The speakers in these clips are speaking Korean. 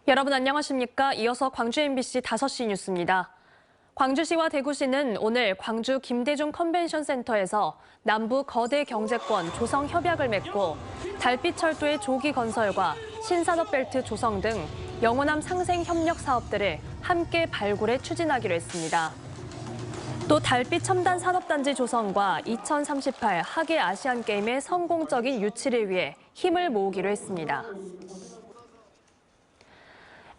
여러분 안녕하십니까? 이어서 광주 MBC 5시 뉴스입니다. 광주시와 대구시는 오늘 광주 김대중 컨벤션 센터에서 남부 거대 경제권 조성 협약을 맺고 달빛철도의 조기 건설과 신산업벨트 조성 등 영호남 상생 협력 사업들을 함께 발굴해 추진하기로 했습니다. 또 달빛 첨단 산업단지 조성과 2038 하계 아시안게임의 성공적인 유치를 위해 힘을 모으기로 했습니다.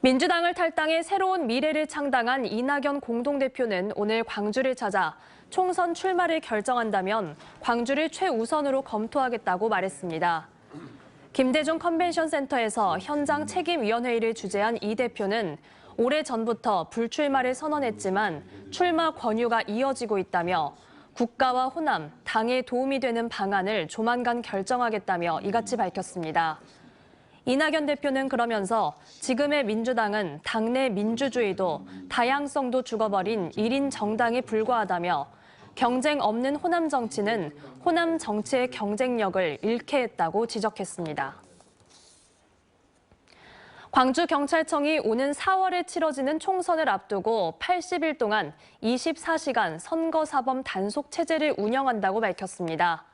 민주당을 탈당해 새로운 미래를 창당한 이낙연 공동대표는 오늘 광주를 찾아 총선 출마를 결정한다면 광주를 최우선으로 검토하겠다고 말했습니다. 김대중 컨벤션 센터에서 현장 책임위원회의를 주재한 이 대표는 오래전부터 불출마를 선언했지만 출마 권유가 이어지고 있다며 국가와 호남, 당에 도움이 되는 방안을 조만간 결정하겠다며 이같이 밝혔습니다. 이낙연 대표는 그러면서 지금의 민주당은 당내 민주주의도 다양성도 죽어버린 1인 정당에 불과하다며 경쟁 없는 호남 정치는 호남 정치의 경쟁력을 잃게 했다고 지적했습니다. 광주경찰청이 오는 4월에 치러지는 총선을 앞두고 80일 동안 24시간 선거사범 단속 체제를 운영한다고 밝혔습니다.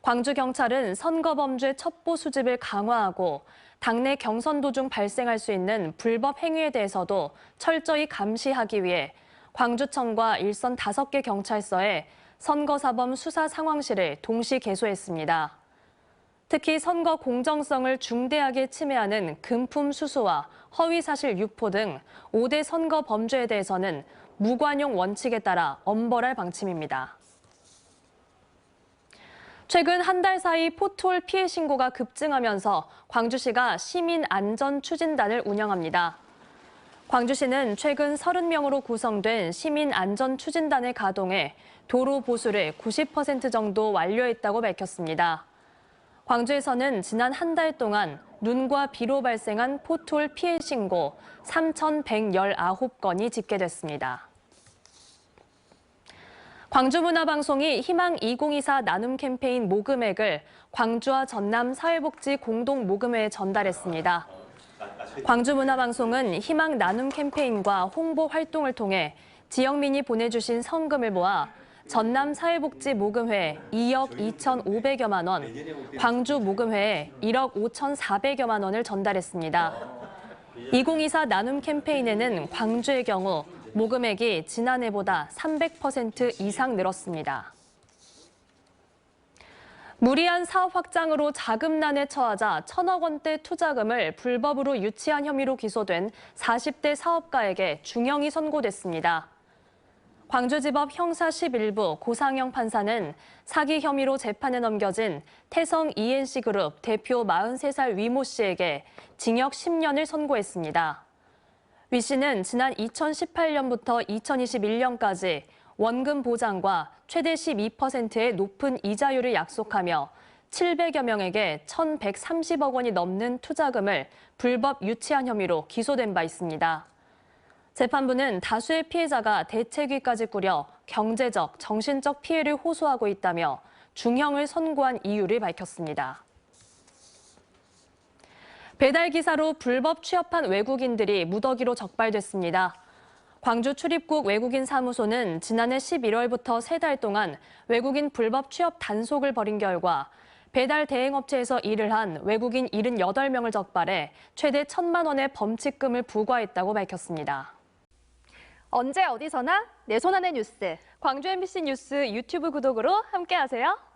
광주경찰은 선거범죄 첩보 수집을 강화하고 당내 경선 도중 발생할 수 있는 불법 행위에 대해서도 철저히 감시하기 위해 광주청과 일선 5개 경찰서에 선거사범 수사 상황실을 동시 개소했습니다. 특히 선거 공정성을 중대하게 침해하는 금품 수수와 허위사실 유포 등 5대 선거 범죄에 대해서는 무관용 원칙에 따라 엄벌할 방침입니다. 최근 한 달 사이 포톨 피해 신고가 급증하면서 광주시가 시민안전추진단을 운영합니다. 광주시는 최근 30명으로 구성된 시민안전추진단을 가동해 도로 보수를 90% 정도 완료했다고 밝혔습니다. 광주에서는 지난 한 달 동안 눈과 비로 발생한 포톨 피해 신고 3,119건이 집계됐습니다. 광주문화방송이 희망 2024 나눔 캠페인 모금액을 광주와 전남 사회복지 공동모금회에 전달했습니다. 광주문화방송은 희망 나눔 캠페인과 홍보 활동을 통해 지역민이 보내주신 성금을 모아 전남 사회복지 모금회에 2억 2,500여만 원, 광주 모금회에 1억 5,400여만 원을 전달했습니다. 2024 나눔 캠페인에는 광주의 경우 모금액이 지난해보다 300% 이상 늘었습니다. 무리한 사업 확장으로 자금난에 처하자 1,000억 원대 투자금을 불법으로 유치한 혐의로 기소된 40대 사업가에게 중형이 선고됐습니다. 광주지법 형사 11부 고상영 판사는 사기 혐의로 재판에 넘겨진 태성 ENC그룹 대표 43살 위모 씨에게 징역 10년을 선고했습니다. 위 씨는 지난 2018년부터 2021년까지 원금 보장과 최대 12%의 높은 이자율을 약속하며 700여 명에게 1,130억 원이 넘는 투자금을 불법 유치한 혐의로 기소된 바 있습니다. 재판부는 다수의 피해자가 대책위까지 꾸려 경제적, 정신적 피해를 호소하고 있다며 중형을 선고한 이유를 밝혔습니다. 배달기사로 불법 취업한 외국인들이 무더기로 적발됐습니다. 광주 출입국 외국인 사무소는 지난해 11월부터 3달 동안 외국인 불법 취업 단속을 벌인 결과 배달 대행업체에서 일을 한 외국인 78명을 적발해 최대 1,000만 원의 범칙금을 부과했다고 밝혔습니다. 언제 어디서나 내 손 안의 뉴스. 광주 MBC 뉴스 유튜브 구독으로 함께하세요.